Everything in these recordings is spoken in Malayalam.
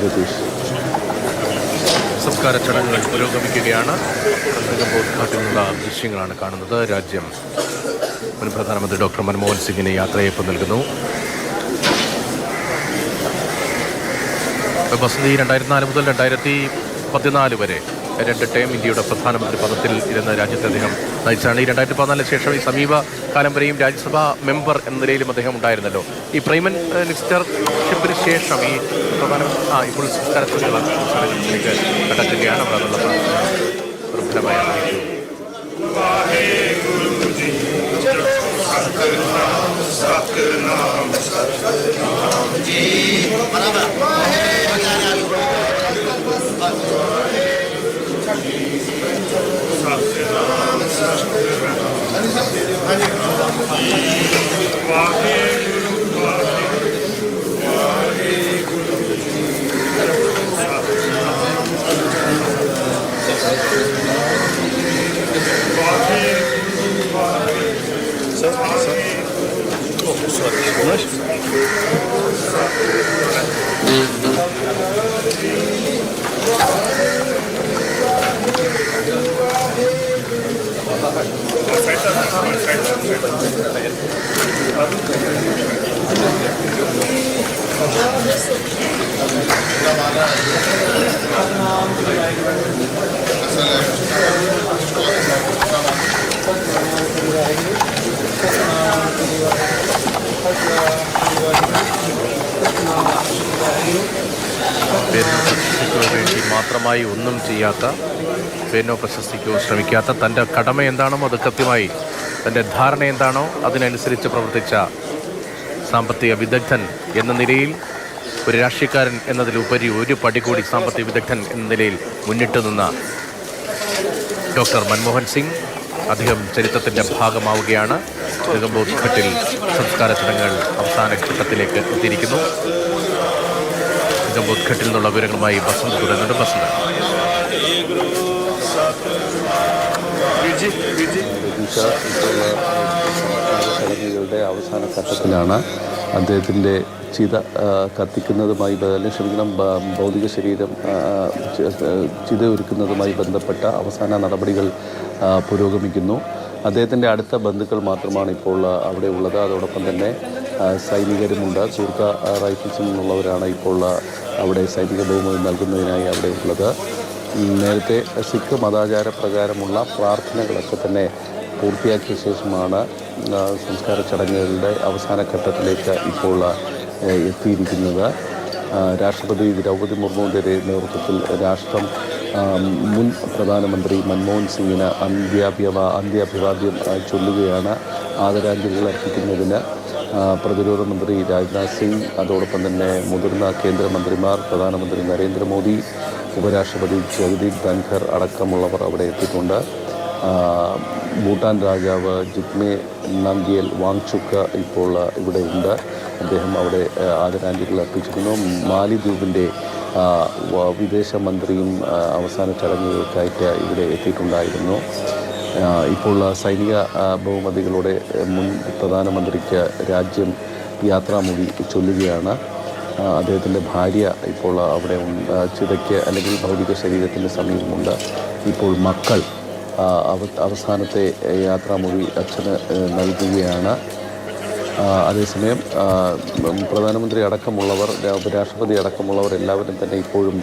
രതീഷ്. സംസ്കാര ചടങ്ങുകൾ പുരോഗമിക്കുകയാണ്. ഉദ്ഘാടനത്തിൽ നിന്നുള്ള ദൃശ്യങ്ങളാണ് കാണുന്നത്. രാജ്യം മുൻ പ്രധാനമന്ത്രി ഡോക്ടർ മൻമോഹൻ സിംഗിന് യാത്രയയപ്പ് നൽകുന്നു. വസന്തി 2004 മുതൽ 2014 വരെ 2 ടേം ഇന്ത്യയുടെ പ്രധാനമന്ത്രി പദത്തിൽ ഇരുന്ന രാജ്യത്തെ അദ്ദേഹം നയിച്ചാണ്. ഈ 2014 ശേഷം ഈ സമീപകാലം വരെയും രാജ്യസഭാ മെമ്പർ എന്ന നിലയിലും അദ്ദേഹം ഉണ്ടായിരുന്നല്ലോ. ഈ പ്രൈം മിനിസ്റ്റർഷിപ്പിന് ശേഷം ഈ ഇപ്പോൾ സംസ്കാര ചടങ്ങുകളിലേക്ക് കടക്കുകയാണ്. അതിനുള്ള പ്രബലമായ വേണ്ടി മാത്രമായി ഒന്നും ചെയ്യാത്ത, പേരിനോ പ്രശസ്തിക്കോ ശ്രമിക്കാത്ത, തൻ്റെ കടമ എന്താണോ അത് കൃത്യമായി, തൻ്റെ ധാരണ എന്താണോ അതിനനുസരിച്ച് പ്രവർത്തിച്ച സാമ്പത്തിക വിദഗ്ധൻ എന്ന നിലയിൽ, ഒരു രാഷ്ട്രീയക്കാരൻ എന്നതിലുപരി ഒരു പടി കൂടി സാമ്പത്തിക വിദഗ്ധൻ എന്ന നിലയിൽ മുന്നിട്ട് നിന്ന ഡോക്ടർ മൻമോഹൻ സിംഗ് അദ്ദേഹം ചരിത്രത്തിൻ്റെ ഭാഗമാവുകയാണ്. നിഗംബോധ്ഘട്ടിൽ സംസ്കാര ചടങ്ങുകൾ അവസാന ഘട്ടത്തിലേക്ക് എത്തിയിരിക്കുന്നു. നിഗംബോധ്ഘട്ടിൽ നിന്നുള്ള വിവരങ്ങളുമായി ബസന്ത് തുടരുന്നുണ്ട്. ബസന്ത്. ചടങ്ങുകളുടെ അവസാന ഘട്ടത്തിലാണ്. അദ്ദേഹത്തിൻ്റെ ചിത കത്തിക്കുന്നതുമായി ഭൗതിക ശരീരം ചിത ഒരുക്കുന്നതുമായി ബന്ധപ്പെട്ട അവസാന നടപടികൾ പുരോഗമിക്കുന്നു. അദ്ദേഹത്തിൻ്റെ അടുത്ത ബന്ധുക്കൾ മാത്രമാണ് ഇപ്പോൾ അവിടെ ഉള്ളത്. അതോടൊപ്പം തന്നെ സൈനികരുമുണ്ട്. കൂർക്ക റൈഫിൾസിൽ നിന്നുള്ളവരാണ് ഇപ്പോൾ അവിടെ സൈനിക ബഹുമതി നൽകുന്നതിനായി അവിടെ ഉള്ളത്. നേരത്തെ സിഖ് മതാചാര പ്രകാരമുള്ള പ്രാർത്ഥനകളൊക്കെ തന്നെ പൂർത്തിയാക്കിയ ശേഷമാണ് സംസ്കാര ചടങ്ങുകളുടെ അവസാന ഘട്ടത്തിലേക്ക് ഇപ്പോൾ എത്തിയിരിക്കുന്നത്. രാഷ്ട്രപതി ദ്രൗപദി മുർമുവിൻ്റെ നേതൃത്വത്തിൽ രാഷ്ട്രം മുൻ പ്രധാനമന്ത്രി മൻമോഹൻ സിംഗിന് അന്ത്യാഭിവാദ്യം ചൊല്ലുകയാണ്. ആദരാഞ്ജലികൾ അർപ്പിക്കുന്നതിന് പ്രതിരോധ മന്ത്രി രാജ്നാഥ് സിംഗ്, അതോടൊപ്പം തന്നെ മുതിർന്ന കേന്ദ്രമന്ത്രിമാർ, പ്രധാനമന്ത്രി നരേന്ദ്രമോദി, ഉപരാഷ്ട്രപതി ജഗദീപ് ധൻഖർ അടക്കമുള്ളവർ അവിടെ എത്തിയിട്ടുണ്ട്. ഭൂട്ടാൻ രാജാവ് ജിഗ്മെ നാംഗ്യേൽ വാങ്ചുക്ക് ഇപ്പോൾ ഇവിടെ ഉണ്ട്. അദ്ദേഹം അവിടെ ആദരാഞ്ജലികൾ അർപ്പിച്ചിരുന്നു. മാലിദ്വീപിൻ്റെ വിദേശമന്ത്രിയും അവസാന ചടങ്ങുകൾക്കായിട്ട് ഇവിടെ എത്തിയിട്ടുണ്ടായിരുന്നു. ഇപ്പോൾ സൈനിക ബഹുമതികളുടെ മുൻ പ്രധാനമന്ത്രിക്ക് രാജ്യം യാത്രാമൊഴി ചൊല്ലുകയാണ്. അദ്ദേഹത്തിൻ്റെ ഭാര്യ ഇപ്പോൾ അവിടെ ചിതയ്ക്ക് അല്ലെങ്കിൽ ഭൗതിക ശരീരത്തിൻ്റെ സമീപമുണ്ട്. ഇപ്പോൾ മക്കൾ അവസാനത്തെ യാത്രാമൊഴി അച്ഛന് നൽകുകയാണ്. അതേസമയം പ്രധാനമന്ത്രി അടക്കമുള്ളവർ, രാഷ്ട്രപതി അടക്കമുള്ളവർ എല്ലാവരും തന്നെ ഇപ്പോഴും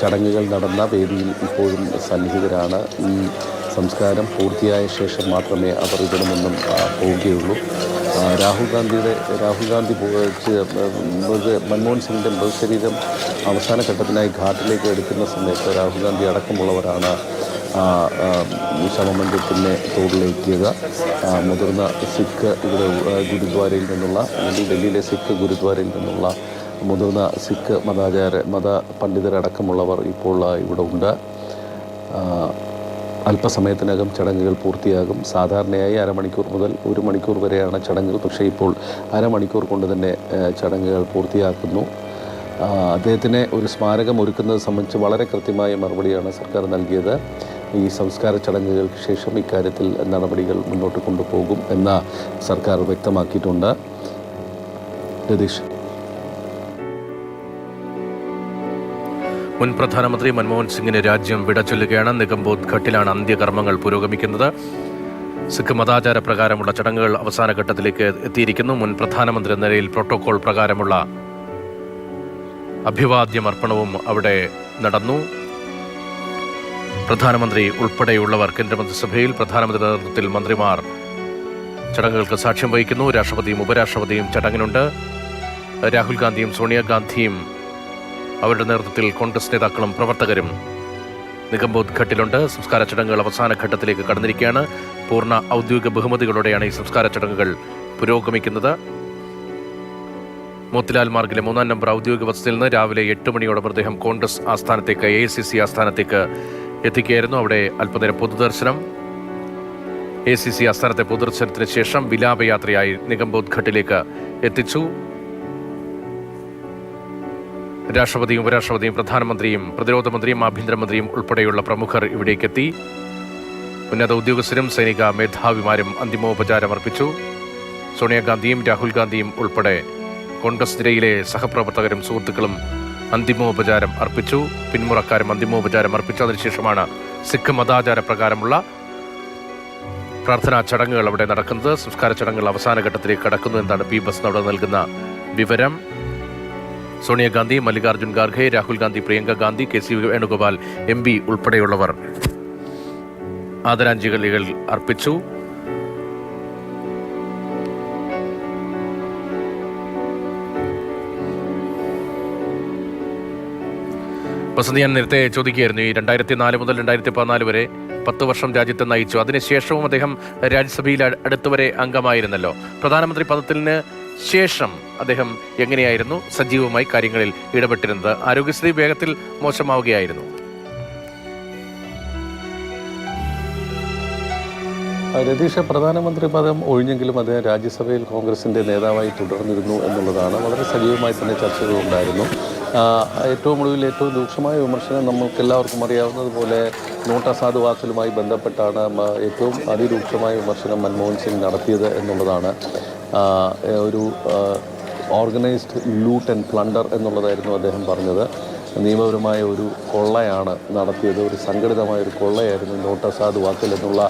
ചടങ്ങുകൾ നടന്ന വേദിയിൽ ഇപ്പോഴും സന്നിഹിതരാണ്. ഈ സംസ്കാരം പൂർത്തിയായ ശേഷം മാത്രമേ അവർ ഇവിടെ നിന്നും പോവുകയുള്ളൂ. രാഹുൽ ഗാന്ധി മൻമോഹൻ സിംഗിൻ്റെ മൃതശരീരം അവസാന ഘട്ടത്തിനായി ഘാട്ടിലേക്ക് എടുക്കുന്ന സമയത്ത് രാഹുൽ ഗാന്ധി അടക്കമുള്ളവരാണ് ശവമഞ്ചത്തിൻ്റെ തോളിലെത്തിയത്. മുതിർന്ന സിഖ് ഇവിടെ ഗുരുദ്വാരയിൽ നിന്നുള്ള, അല്ലെങ്കിൽ ഡൽഹിയിലെ സിഖ് ഗുരുദ്വാരയിൽ നിന്നുള്ള മുതിർന്ന സിഖ് മത പണ്ഡിതരടക്കമുള്ളവർ ഇപ്പോൾ ഇവിടെ ഉണ്ട്. അല്പസമയത്തിനകം ചടങ്ങുകൾ പൂർത്തിയാകും. സാധാരണയായി അരമണിക്കൂർ മുതൽ 1 മണിക്കൂർ വരെയാണ് ചടങ്ങുകൾ. പക്ഷേ ഇപ്പോൾ അരമണിക്കൂർ കൊണ്ട് തന്നെ ചടങ്ങുകൾ പൂർത്തിയാക്കുന്നു. അദ്ദേഹത്തിന് ഒരു സ്മാരകം ഒരുക്കുന്നത് സംബന്ധിച്ച് വളരെ കൃത്യമായ മറുപടിയാണ് സർക്കാർ നൽകിയത്. ഈ സംസ്കാര ചടങ്ങുകൾക്ക് ശേഷം ഇക്കാര്യത്തിൽ നടപടികൾ മുന്നോട്ട് കൊണ്ടുപോകും എന്ന് സർക്കാർ വ്യക്തമാക്കിയിട്ടുണ്ട്. രതീഷ്. മുൻ പ്രധാനമന്ത്രി മൻമോഹൻ സിംഗിന് രാജ്യം വിട ചൊല്ലുകയാണ്. നിഗംബോധ് ഘട്ടിലാണ് അന്ത്യകർമ്മങ്ങൾ പുരോഗമിക്കുന്നത്. സിഖ് മതാചാര പ്രകാരമുള്ള ചടങ്ങുകൾ അവസാന ഘട്ടത്തിലേക്ക് എത്തിയിരിക്കുന്നു. മുൻ പ്രധാനമന്ത്രി എന്ന നിലയിൽ പ്രോട്ടോകോൾ പ്രകാരമുള്ള അഭിവാദ്യമർപ്പണവും അവിടെ നടന്നു. പ്രധാനമന്ത്രി ഉൾപ്പെടെയുള്ളവർ കേന്ദ്രമന്ത്രിസഭയിൽ പ്രധാനമന്ത്രിയുടെ നേതൃത്വത്തിൽ മന്ത്രിമാർ ചടങ്ങുകൾക്ക് സാക്ഷ്യം വഹിക്കുന്നു. രാഷ്ട്രപതിയും ഉപരാഷ്ട്രപതിയും ചടങ്ങിനുണ്ട്. രാഹുൽ ഗാന്ധിയും സോണിയാഗാന്ധിയും അവരുടെ നേതൃത്വത്തിൽ കോൺഗ്രസ് നേതാക്കളും പ്രവർത്തകരും നിഗംബോധ് ഘട്ടിലുണ്ട്. സംസ്കാര ചടങ്ങുകൾ അവസാന ഘട്ടത്തിലേക്ക് കടന്നിരിക്കുകയാണ്. പൂർണ്ണ ഔദ്യോഗിക ബഹുമതികളോടെയാണ് ഈ സംസ്കാര ചടങ്ങുകൾ പുരോഗമിക്കുന്നത്. മോത്തിലാൽ മാർഗിലെ 3-ാം നമ്പർ ഔദ്യോഗിക വസതിയിൽ നിന്ന് രാവിലെ 8 മണിയോടെ മൃതദേഹം കോൺഗ്രസ് ആസ്ഥാനത്തേക്ക് AICC ആസ്ഥാനത്തേക്ക് എത്തിക്കുകയായിരുന്നു. അവിടെ അല്പനേരം പൊതുദർശനം. AICC ആസ്ഥാനത്തെ പൊതുദർശനത്തിന് ശേഷം വിലാപയാത്രയായി നിഗംബോധ് ഘട്ടിലേക്ക് എത്തിച്ചു. രാഷ്ട്രപതിയും ഉപരാഷ്ട്രപതിയും പ്രധാനമന്ത്രിയും പ്രതിരോധ മന്ത്രിയും ആഭ്യന്തരമന്ത്രിയും ഉൾപ്പെടെയുള്ള പ്രമുഖർ ഇവിടേക്കെത്തി. ഉന്നത ഉദ്യോഗസ്ഥരും സൈനിക മേധാവിമാരും അന്തിമോപചാരം അർപ്പിച്ചു. സോണിയാഗാന്ധിയും രാഹുൽ ഗാന്ധിയും ഉൾപ്പെടെ കോൺഗ്രസ് നിരയിലെ സഹപ്രവർത്തകരും സുഹൃത്തുക്കളും അന്തിമോപചാരം അർപ്പിച്ചു. പിന്മുറക്കാരും അന്തിമോപചാരം അർപ്പിച്ചു. അതിനുശേഷമാണ് സിഖ് മതാചാര പ്രകാരമുള്ള പ്രാർത്ഥനാ ചടങ്ങുകൾ അവിടെ നടക്കുന്നത്. സംസ്കാര ചടങ്ങുകൾ അവസാന ഘട്ടത്തിലേക്ക് കടക്കുന്നു എന്നാണ് പി ബസ് അവിടെ നൽകുന്ന വിവരം. സോണിയാഗാന്ധി, മല്ലികാർജ്ജുൻ ഖാർഗെ, രാഹുൽ ഗാന്ധി, പ്രിയങ്ക ഗാന്ധി, KC വേണുഗോപാൽ MP ഉൾപ്പെടെയുള്ളവർ ആദരാഞ്ജലികൾ അർപ്പിച്ചു. വസന്ത്, ഞാൻ നേരത്തെ ചോദിക്കുകയായിരുന്നു, ഈ 2004 മുതൽ 2014 വരെ 10 വർഷം രാജ്യത്തെ നയിച്ചു. അതിനുശേഷവും അദ്ദേഹം രാജ്യസഭയിൽ അടുത്തുവരെ അംഗമായിരുന്നല്ലോ. പ്രധാനമന്ത്രി പദത്തിന് ശേഷം അദ്ദേഹം എങ്ങനെയായിരുന്നു സജീവമായി കാര്യങ്ങളിൽ ഇടപെട്ടിരുന്നത്? ആരോഗ്യസ്ഥിതി വേഗത്തിൽ മോശമാവുകയായിരുന്നു. രതീഷ്, പ്രധാനമന്ത്രി പദം ഒഴിഞ്ഞെങ്കിലും അദ്ദേഹം രാജ്യസഭയിൽ കോൺഗ്രസിൻ്റെ നേതാവായി തുടർന്നിരുന്നു എന്നുള്ളതാണ്. വളരെ സജീവമായി തന്നെ ചർച്ചകളുണ്ടായിരുന്നു. ഏറ്റവും ഒടുവിൽ ഏറ്റവും രൂക്ഷമായ വിമർശനം നമുക്കെല്ലാവർക്കും അറിയാവുന്നതുപോലെ നോട്ട് അസാധുവാക്കലുമായി ബന്ധപ്പെട്ടാണ് ഏറ്റവും അതിരൂക്ഷമായ വിമർശനം മൻമോഹൻ സിംഗ് നടത്തിയത് എന്നുള്ളതാണ്. ഒരു ഓർഗനൈസ്ഡ് ലൂട്ട് ആൻഡ് പ്ലണ്ടർ എന്നുള്ളതായിരുന്നു അദ്ദേഹം പറഞ്ഞത്. നിയമപരമായ ഒരു കൊള്ളയാണ് നടത്തിയത്, ഒരു സംഘടിതമായ ഒരു കൊള്ളയായിരുന്നു നോട്ട് അസാധുവാക്കൽ എന്നുള്ള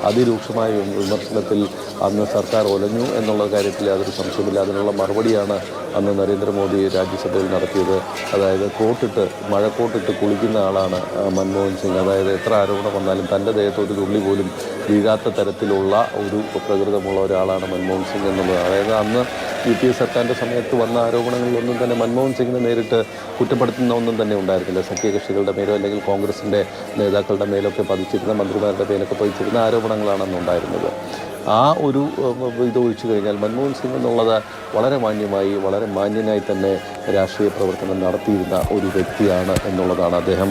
അതിരൂക്ഷമായ വിമർശനത്തിൽ അന്ന് സർക്കാർ ഒലഞ്ഞു എന്നുള്ള കാര്യത്തിൽ യാതൊരു സംശയമില്ല. അതിനുള്ള മറുപടിയാണ് അന്ന് നരേന്ദ്രമോദി രാജ്യസഭയിൽ നടത്തിയത്. അതായത് മഴക്കോട്ടിട്ട് കുളിക്കുന്ന ആളാണ് മൻമോഹൻ സിംഗ്. അതായത് എത്ര ആരോപണം വന്നാലും തൻ്റെ ദേഹത്ത് ഒരു തുള്ളി പോലും വീഴാത്ത തരത്തിലുള്ള ഒരു പ്രകൃതമുള്ള ഒരാളാണ് മൻമോഹൻ സിംഗ് എന്നുള്ളത്. അതായത് അന്ന് UPA സർക്കാരിൻ്റെ സമയത്ത് വന്ന ആരോപണങ്ങളിലൊന്നും തന്നെ മൻമോഹൻ സിംഗിനെ നേരിട്ട് കുറ്റപ്പെടുത്തുന്ന ഒന്നും തന്നെ ഉണ്ടായിരുന്നില്ല. സഖ്യകക്ഷികളുടെ മേലോ അല്ലെങ്കിൽ കോൺഗ്രസിൻ്റെ നേതാക്കളുടെ മേലൊക്കെ പതിച്ചിരുന്ന, മന്ത്രിമാരുടെ മേലൊക്കെ പതിച്ചിരുന്ന ആരോപണങ്ങളാണ് അന്നുണ്ടായിരുന്നത്. ആ ഒരു ഇത് ഒഴിച്ചു കഴിഞ്ഞാൽ മൻമോഹൻ സിംഗ് എന്നുള്ളത് വളരെ മാന്യമായി, വളരെ മാന്യനായി തന്നെ രാഷ്ട്രീയ പ്രവർത്തനം നടത്തിയിരുന്ന ഒരു വ്യക്തിയാണ് എന്നുള്ളതാണ്. അദ്ദേഹം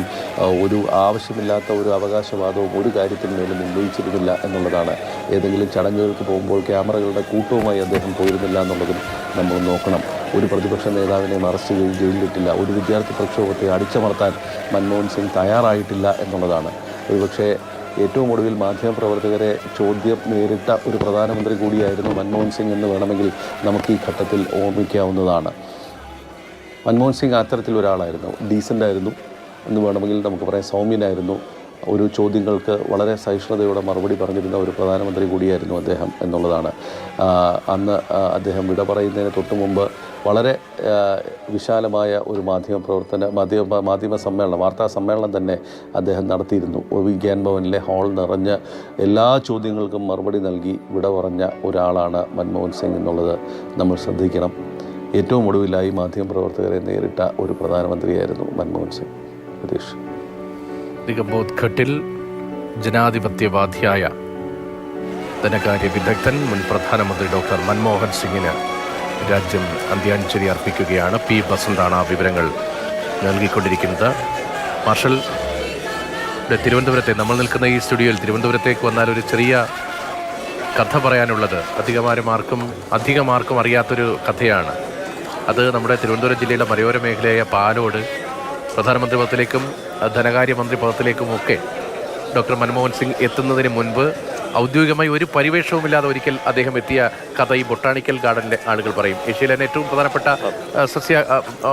ഒരു ആവശ്യമില്ലാത്ത ഒരു അവകാശവാദവും ഒരു കാര്യത്തിന്മേലും ഉന്നയിച്ചിരുന്നില്ല എന്നുള്ളതാണ്. ഏതെങ്കിലും ചടങ്ങുകൾക്ക് പോകുമ്പോൾ ക്യാമറകളുടെ കൂട്ടവുമായി അദ്ദേഹം പോയിരുന്നില്ല എന്നുള്ളതും നമ്മൾ നോക്കണം. ഒരു പ്രതിപക്ഷ നേതാവിനെ അറസ്റ്റ് ചെയ്ത് ജയിലിലിട്ടില്ല. ഒരു വിദ്യാർത്ഥി പ്രക്ഷോഭത്തെ അടിച്ചമർത്താൻ മൻമോഹൻ സിംഗ് തയ്യാറായിട്ടില്ല എന്നുള്ളതാണ്. ഒരുപക്ഷെ ഏറ്റവും ഒടുവിൽ മാധ്യമപ്രവർത്തകരെ ചോദ്യം നേരിട്ട ഒരു പ്രധാനമന്ത്രി കൂടിയായിരുന്നു മൻമോഹൻ സിംഗ് എന്ന് വേണമെങ്കിൽ നമുക്ക് ഈ ഘട്ടത്തിൽ ഓർമ്മിക്കാവുന്നതാണ്. മൻമോഹൻ സിംഗ് അത്തരത്തിലൊരാളായിരുന്നു. ഡീസൻ്റായിരുന്നു എന്ന് വേണമെങ്കിൽ നമുക്ക് പറയാം. സൗമ്യനായിരുന്നു. ഒരു ചോദ്യങ്ങൾക്ക് വളരെ സഹിഷ്ണുതയോടെ മറുപടി പറഞ്ഞിരുന്ന ഒരു പ്രധാനമന്ത്രി കൂടിയായിരുന്നു അദ്ദേഹം എന്നുള്ളതാണ്. അന്ന് അദ്ദേഹം വിട പറയുന്നതിന് തൊട്ട് മുമ്പ് വളരെ വിശാലമായ ഒരു മാധ്യമ സമ്മേളനം, വാർത്താ സമ്മേളനം തന്നെ അദ്ദേഹം നടത്തിയിരുന്നു. വിഗ്യാൻ ഭവനിലെ ഹാൾ നിറഞ്ഞ് എല്ലാ ചോദ്യങ്ങൾക്കും മറുപടി നൽകി വിട പറഞ്ഞ ഒരാളാണ് മൻമോഹൻ സിംഗ് എന്നുള്ളത് നമ്മൾ ശ്രദ്ധിക്കണം. ഏറ്റവും ഒടുവിലായി മാധ്യമപ്രവർത്തകരെ നേരിട്ട ഒരു പ്രധാനമന്ത്രിയായിരുന്നു മൻമോഹൻ സിംഗ്. പ്രതീക്ഷ നിഗംബോധ് ഘട്ടിൽ ജനാധിപത്യവാദിയായ ധനകാര്യ വിദഗ്ധൻ മുൻ പ്രധാനമന്ത്രി ഡോക്ടർ മൻമോഹൻ സിംഗിന് രാജ്യം അന്ത്യാഞ്ജലി അർപ്പിക്കുകയാണ്. പി ബസന്താണ് ആ വിവരങ്ങൾ നൽകിക്കൊണ്ടിരിക്കുന്നത്. മാർഷൽ, തിരുവനന്തപുരത്തെ നമ്മൾ നിൽക്കുന്ന ഈ സ്റ്റുഡിയോയിൽ തിരുവനന്തപുരത്തേക്ക് വന്നാൽ ഒരു ചെറിയ കഥ പറയാനുള്ളത് അധികം ആർക്കും അറിയാത്തൊരു കഥയാണ്. അത് നമ്മുടെ തിരുവനന്തപുരം ജില്ലയിലെ മലയോര മേഖലയായ പാലോട് പ്രധാനമന്ത്രി പദത്തിലേക്കും ധനകാര്യമന്ത്രി പദത്തിലേക്കുമൊക്കെ ഡോക്ടർ മൻമോഹൻ സിംഗ് എത്തുന്നതിന് മുൻപ് ഔദ്യോഗികമായി ഒരു പരിവേഷവുമില്ലാതെ ഒരിക്കൽ അദ്ദേഹം എത്തിയ കഥ ഈ ബൊട്ടാണിക്കൽ ഗാർഡനിലെ ആളുകൾ പറയും. ഏഷ്യയിലെ തന്നെ ഏറ്റവും പ്രധാനപ്പെട്ട സസ്യ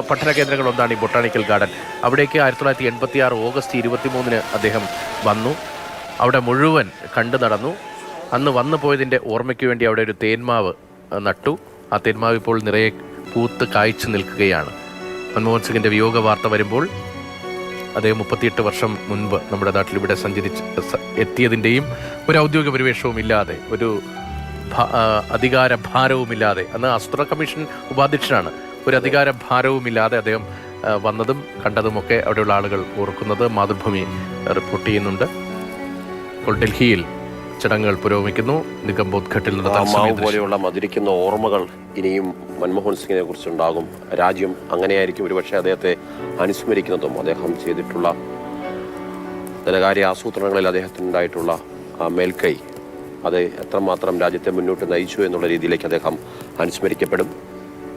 പഠന കേന്ദ്രങ്ങളൊന്നാണ് ഈ ബൊട്ടാണിക്കൽ ഗാർഡൻ. അവിടേക്ക് 1986 ഓഗസ്റ്റ് 23 അദ്ദേഹം വന്നു. അവിടെ മുഴുവൻ കണ്ടു നടന്നു. അന്ന് വന്നു പോയതിൻ്റെ ഓർമ്മയ്ക്ക് വേണ്ടി അവിടെ ഒരു തേന്മാവ് നട്ടു. ആ തേന്മാവ് ഇപ്പോൾ നിറയെ പൂത്ത് കായ്ച്ചു നിൽക്കുകയാണ്. മൻമോഹൻ സിംഗിൻ്റെ വിയോഗ വാർത്ത വരുമ്പോൾ അദ്ദേഹം 38 വർഷം മുൻപ് നമ്മുടെ നാട്ടിൽ ഇവിടെ എത്തിയതിൻ്റെയും ഒരു ഔദ്യോഗിക പരിവേഷവും ഇല്ലാതെ, ഒരു അധികാര ഭാരവുമില്ലാതെ, അന്ന് ആസൂത്രണ കമ്മീഷൻ ഉപാധ്യക്ഷനാണ്, ഒരു അധികാര ഭാരവുമില്ലാതെ അദ്ദേഹം വന്നതും കണ്ടതുമൊക്കെ അവിടെയുള്ള ആളുകൾ ഓർക്കുന്നത് മാതൃഭൂമി റിപ്പോർട്ട് ചെയ്യുന്നുണ്ട്. ഇപ്പോൾ ഡൽഹിയിൽ ചടങ്ങുകൾ പുരോഗമിക്കുന്നു. നിഗംബോധ്ഘട്ടിൽ മാവ് പോലെയുള്ള മധുരിക്കുന്ന ഓർമ്മകൾ ഇനിയും മൻമോഹൻ സിംഗിനെ കുറിച്ചുണ്ടാകും. രാജ്യം അങ്ങനെയായിരിക്കും ഒരുപക്ഷെ അദ്ദേഹത്തെ അനുസ്മരിക്കുന്നതും. അദ്ദേഹം ചെയ്തിട്ടുള്ള ധനകാര്യ ആസൂത്രണങ്ങളിൽ അദ്ദേഹത്തിനുണ്ടായിട്ടുള്ള മേൽക്കൈ അത് എത്രമാത്രം രാജ്യത്തെ മുന്നോട്ട് നയിച്ചു എന്നുള്ള രീതിയിലേക്ക് അദ്ദേഹം അനുസ്മരിക്കപ്പെടും.